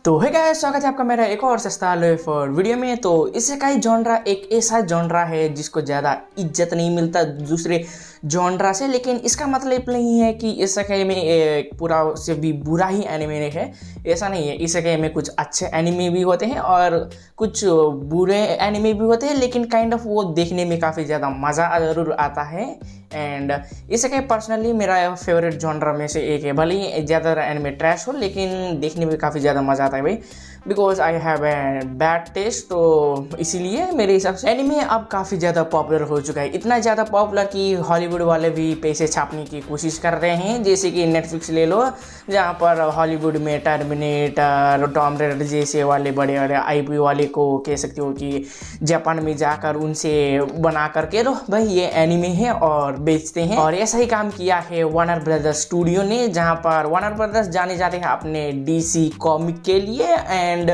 तो है गाइस, स्वागत है आपका मेरा एक और सस्ता फॉर वीडियो में। तो इसेकाई जॉनरा एक ऐसा जॉनरा है जिसको ज़्यादा इज्जत नहीं मिलता दूसरे जॉनरा से, लेकिन इसका मतलब नहीं है कि इसेकाई में एक पूरा से भी बुरा ही एनिमे है। ऐसा नहीं है, इसेकाई में कुछ अच्छे एनिमे भी होते हैं और कुछ बुरे एनिमे भी होते हैं, लेकिन काइंड ऑफ वो देखने में काफ़ी ज़्यादा मज़ा ज़रूर आता है। एंड इसेकाई पर्सनली मेरा फेवरेट जॉनरा में से एक है। भले ही ज़्यादातर एनिमे ट्रैश हो, लेकिन देखने में काफ़ी ज़्यादा मज़ा आता है भाई, because I have a bad taste. तो इसीलिए मेरे हिसाब से एनिमे अब काफ़ी ज़्यादा पॉपुलर हो चुका है। इतना ज़्यादा पॉपुलर कि हॉलीवुड वाले भी पैसे छापने की कोशिश कर रहे हैं। जैसे कि नेटफ्लिक्स ले लो, जहाँ पर हॉलीवुड में टर्मिनेटर, टॉम रेडर जैसे वाले बड़े बड़े आईपी वाले को कह सकते हो कि जापान में जाकर उनसे बना करके लो भाई ये एनिमे है और बेचते हैं। और ऐसा ही काम किया है वार्नर ब्रदर्स स्टूडियो ने, जहाँ पर वार्नर ब्रदर्स जाने जाते हैं अपने डीसी कॉमिक के लिए। एंड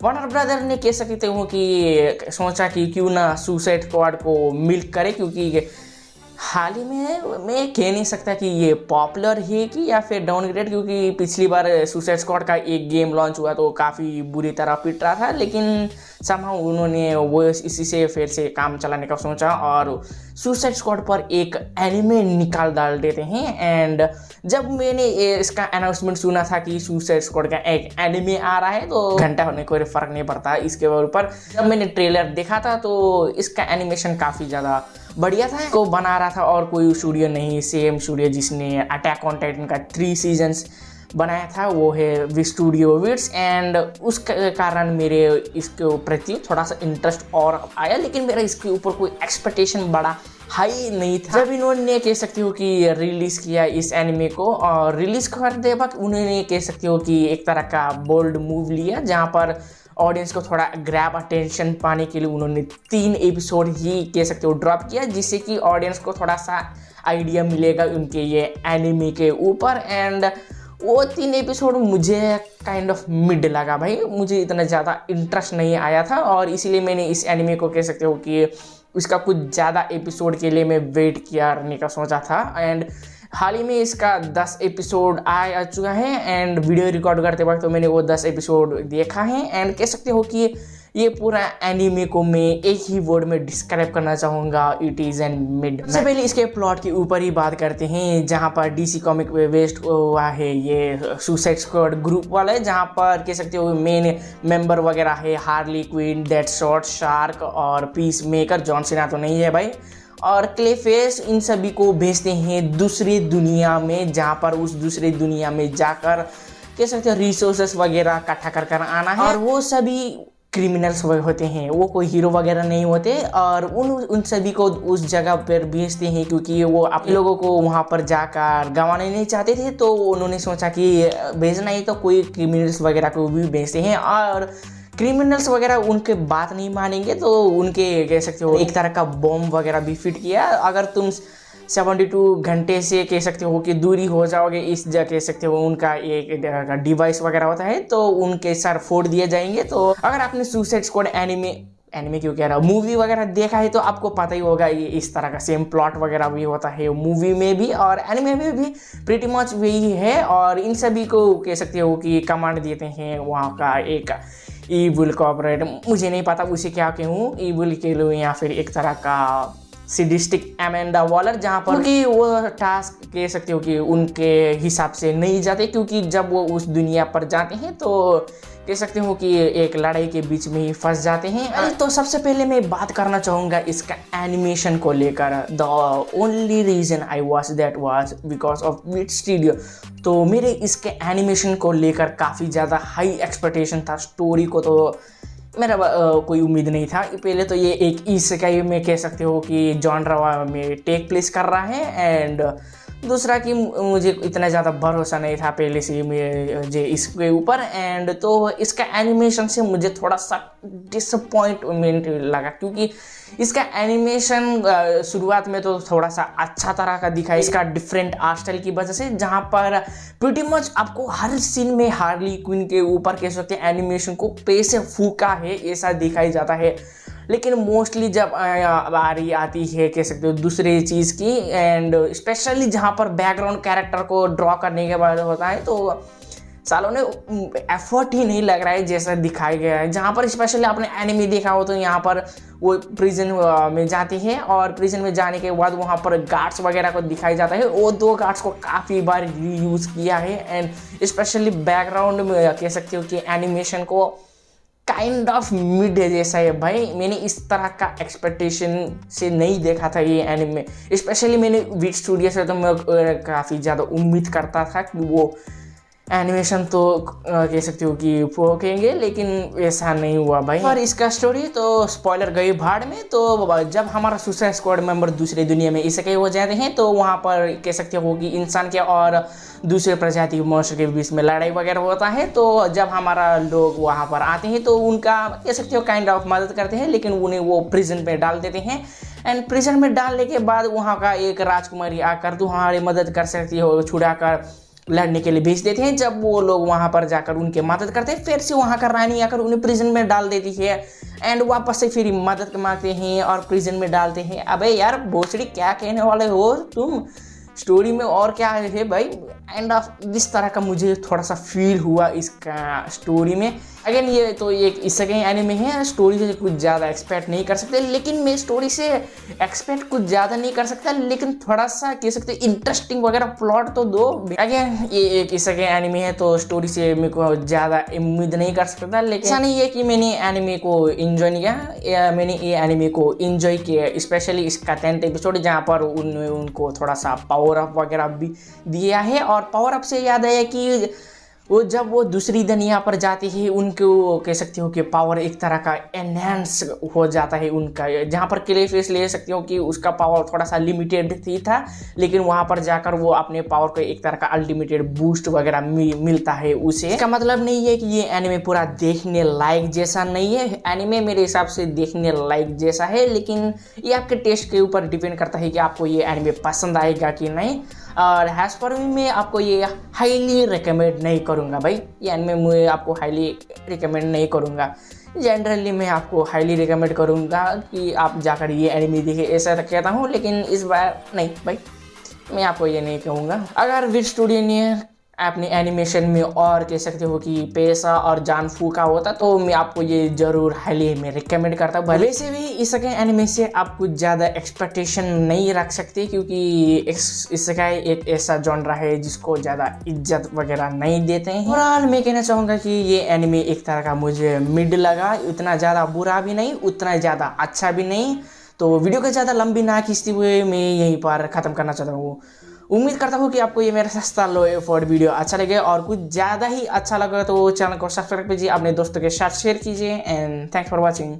वार्नर ब्रदर ने कह सकते हो कि सोचा कि क्यों ना सुसाइड स्क्वाड को मिल्क करे, क्योंकि हाल ही में मैं कह नहीं सकता कि ये पॉपुलर है कि या फिर डाउनग्रेड, क्योंकि पिछली बार सुसाइड स्क्वाड का एक गेम लॉन्च हुआ तो काफ़ी बुरी तरह पिट रहा था, लेकिन समहाउ उन्होंने वो इसी से फिर से काम चलाने का सोचा और सुसाइड स्क्वाड पर एक एनिमे निकाल डाल देते हैं। एंड जब मैंने इसका अनाउंसमेंट सुना था कि सुसाइड स्क्वाड का एक एनिमे आ रहा है, तो घंटा होने कोई फ़र्क नहीं पड़ता इसके ऊपर। जब मैंने ट्रेलर देखा था तो इसका एनिमेशन काफ़ी ज़्यादा बढ़िया था। को बना रहा था और कोई स्टूडियो नहीं, सेम स्टूडियो जिसने अटैक ऑन टाइटन का 3 सीजन्स बनाया था, वो है वी स्टूडियो विट्स। एंड उस कारण मेरे इसके प्रति थोड़ा सा इंटरेस्ट और आया, लेकिन मेरा इसके ऊपर कोई एक्सपेक्टेशन बड़ा हाई नहीं था। जब इन्होंने कह सकते हो कि रिलीज़ किया इस एनिमे को, और रिलीज़ करते वक्त उन्होंने कह सकते हो कि एक तरह का बोल्ड मूव लिया, जहाँ पर ऑडियंस को थोड़ा ग्रैब अटेंशन पाने के लिए उन्होंने 3 एपिसोड ही कह सकते हो ड्रॉप किया, जिससे कि ऑडियंस को थोड़ा सा आइडिया मिलेगा उनके ये एनिमे के ऊपर। एंड वो 3 एपिसोड मुझे काइंड ऑफ मिड लगा भाई, मुझे इतना ज़्यादा इंटरेस्ट नहीं आया था, और इसीलिए मैंने इस एनिमे को कह सकते हो कि उसका कुछ ज़्यादा एपिसोड के लिए मैं वेट किया करने का सोचा था। एंड हाल ही में इसका 10 एपिसोड आ चुका है, एंड वीडियो रिकॉर्ड करते वक्त तो मैंने वो 10 एपिसोड देखा है। एंड कह सकते हो कि ये पूरा एनिमे को मैं एक ही वर्ड में डिस्क्राइब करना चाहूँगा, इट इज़ एन मिड। सबसे पहले इसके प्लॉट के ऊपर ही बात करते हैं, जहाँ पर डीसी कॉमिक बेस्ड हुआ है ये सुसाइड स्क्वाड ग्रुप वाला है, जहाँ पर कह सकते हो मेन मेंबर वगैरह है हार्ली क्विन, डेडशॉट, शार्क और पीस मेकर। जॉन सीना तो नहीं है भाई, और क्लेफेस। इन सभी को भेजते हैं दूसरी दुनिया में, जहाँ पर उस दूसरी दुनिया में जाकर कह सकते हो रिसोर्सेस वगैरह इकट्ठा कर आना है। और वो सभी क्रिमिनल्स होते हैं, वो कोई हीरो वगैरह नहीं होते, और उन सभी को उस जगह पर भेजते हैं क्योंकि वो आप लोगों को वहाँ पर जाकर गंवाने नहीं चाहते थे। तो उन्होंने सोचा कि भेजना ही तो कोई क्रिमिनल्स वगैरह को भी भेजते हैं, और क्रिमिनल्स वगैरह उनके बात नहीं मानेंगे तो उनके कह सकते हो एक तरह का बॉम्ब वगैरह भी फिट किया। अगर तुम 72 घंटे से कह सकते हो कि दूरी हो जाओगे इस जगह, कह सकते हो उनका एक डिवाइस वगैरह होता है, तो उनके सर फोड़ दिए जाएंगे। तो अगर आपने सुसाइड स्क्वाड एनिमे क्यों कह रहा हूँ, मूवी वगैरह देखा है तो आपको पता ही होगा ये इस तरह का सेम प्लॉट वगैरह भी होता है मूवी में भी, और एनिमे में भी प्रीटी मच वही है। और इन सभी को कह सकते हो कि कमांड देते हैं वहाँ का एक ईविल कॉर्पोरेट, मुझे नहीं पता उसे क्या कहूँ, ईविल के लिए या फिर एक तरह का सिडिस्टिक एमेंडा वॉलर, जहाँ पर कि वो टास्क कह सकते हो कि उनके हिसाब से नहीं जाते, क्योंकि जब वो उस दुनिया पर जाते हैं तो कह सकते हो कि एक लड़ाई के बीच में ही फंस जाते हैं। तो सबसे पहले मैं बात करना चाहूँगा इसका एनिमेशन को लेकर। The only reason I watch that was because of Wit studio. तो मेरे इसके एनिमेशन को लेकर काफ़ी ज़्यादा हाई एक्सपेक्टेशन था। स्टोरी को तो मेरा कोई उम्मीद नहीं था। पहले तो ये एक इसेकाई में कह सकते हो कि जॉनरा में टेक प्लेस कर रहा है, एंड दूसरा कि मुझे इतना ज़्यादा भरोसा नहीं था पहले से मुझे इसके ऊपर। एंड तो इसका एनिमेशन से मुझे थोड़ा सा डिसअपॉइंटमेंट लगा, क्योंकि इसका एनिमेशन शुरुआत में तो थोड़ा सा अच्छा तरह का दिखा इसका डिफरेंट आर्ट स्टाइल की वजह से, जहाँ पर प्रीटी मच आपको हर सीन में हार्ली क्विन के ऊपर कह सकते हैं एनिमेशन को पैसे फूका है ऐसा दिखाई जाता है। लेकिन मोस्टली जब बारी आती है कह सकते हो दूसरी चीज़ की, एंड स्पेशली जहाँ पर बैकग्राउंड कैरेक्टर को ड्रॉ करने के बाद होता है, तो सालों ने एफर्ट ही नहीं लग रहा है जैसा दिखाया गया है। जहाँ पर स्पेशली आपने एनिमी देखा हो तो यहाँ पर वो प्रिजन में जाती है और प्रिजन में जाने के बाद वहाँ पर गार्ड्स वगैरह को दिखाया जाता है। वो 2 गार्ड्स को काफ़ी बार यूज़ किया है एंड स्पेशली बैकग्राउंड में कह सकते हो कि एनिमेशन को काइंड ऑफ मिड जैसा है भाई। मैंने इस तरह का एक्सपेक्टेशन से नहीं देखा था ये एनिमे। स्पेशली मैंने विट स्टूडियो से तो मैं काफ़ी ज़्यादा उम्मीद करता था कि वो एनिमेशन तो कह सकते हो कि फोकेंगे, लेकिन ऐसा नहीं हुआ भाई। और इसका स्टोरी तो स्पॉइलर गई भाड़ में। तो जब हमारा सुसाइड स्क्वाड मेंबर दूसरी दुनिया में इसेकाई हो जाते हैं तो वहाँ पर कह सकते हो कि इंसान के और दूसरे प्रजाति के मनुष्य के बीच में लड़ाई वगैरह होता है। तो जब हमारा लोग वहाँ पर आते हैं तो उनका कह सकते हो काइंड ऑफ मदद करते हैं, लेकिन उन्हें वो प्रिजन में डाल देते हैं। एंड प्रिजन में डालने के बाद वहाँ का एक राजकुमारी आकर तो हमारी मदद कर सकती हो, छुड़ा कर लड़ने के लिए भेज देते हैं। जब वो लोग वहाँ पर जाकर उनके मदद करते हैं, फिर से वहाँ का रानी आकर उन्हें प्रिजन में डाल देती है एंड वापस से फिर मदद मांगते हैं और प्रिजन में डालते हैं। अबे यार भोसड़ी क्या कहने वाले हो तुम, स्टोरी में और क्या है भाई। एंड ऑफ जिस तरह का मुझे थोड़ा सा फील हुआ इसका स्टोरी में। अगेन ये तो एक इसेकाई एनिमे है, स्टोरी से कुछ ज़्यादा एक्सपेक्ट नहीं कर सकते, लेकिन मैं स्टोरी से एक्सपेक्ट कुछ ज़्यादा नहीं कर सकता, लेकिन थोड़ा सा कह सकते इंटरेस्टिंग वगैरह प्लॉट तो दो। अगेन ये एक इसेकाई एनिमे है तो स्टोरी से मेरे को ज़्यादा उम्मीद नहीं कर सकता, लेकिन ऐसा नहीं है कि मैंने एनिमे को इन्जॉय नहीं किया। मैंने ये एनिमे को इन्जॉय किया, स्पेशली इसका 10th एपिसोड जहाँ पर उनको थोड़ा सा पावर अप वगैरह भी दिया है। और पावर अप से याद आया कि वो जब वो दूसरी दुनिया पर जाती है उनको कह सकते हो कि पावर एक तरह का एनहेंस हो जाता है उनका। जहाँ पर क्ले फेस ले सकते हो कि उसका पावर थोड़ा सा लिमिटेड ही था, लेकिन वहाँ पर जाकर वो अपने पावर को एक तरह का अल्टीमेटेड बूस्ट वगैरह मिलता है उसे। इसका मतलब नहीं है कि ये एनिमे पूरा देखने लायक जैसा नहीं है। एनिमे मेरे हिसाब से देखने लायक जैसा है, लेकिन ये आपके टेस्ट के ऊपर डिपेंड करता है कि आपको ये एनिमे पसंद आएगा कि नहीं। और हैज़ पर मैं आपको ये हाईली रिकमेंड नहीं करूँगा भाई। ये एनिमे मैं आपको हाईली रिकमेंड नहीं करूँगा। जनरली मैं आपको हाईली रिकमेंड करूँगा कि आप जाकर ये एनिमे देखें, ऐसा कहता हूँ, लेकिन इस बार नहीं भाई, मैं आपको ये नहीं कहूँगा। अगर विट स्टूडियो ने अपने एनिमेशन में और कह सकते हो कि पैसा और जान फूका होता तो मैं आपको ये ज़रूर हाईली में रिकमेंड करता हूँ। वैसे भी इसके एनिमे से आप कुछ ज़्यादा एक्सपेक्टेशन नहीं रख सकते, क्योंकि इसका एक ऐसा जॉनरा है जिसको ज़्यादा इज्जत वगैरह नहीं देते हैं। ओवरऑल मैं कहना चाहूँगा कि ये एनिमे एक तरह का मुझे मिड लगा, उतना ज़्यादा बुरा भी नहीं, उतना ज़्यादा अच्छा भी नहीं। तो वीडियो को ज़्यादा लंबी ना खींचते हुए मैं यहीं पर ख़त्म करना चाहता हूँ। उम्मीद करता हूँ कि आपको ये मेरा सस्ता लो एफर्ट वीडियो अच्छा लगे, और कुछ ज़्यादा ही अच्छा लगा तो चैनल को सब्सक्राइब कीजिए, अपने दोस्तों के साथ शेयर कीजिए। And thanks for watching.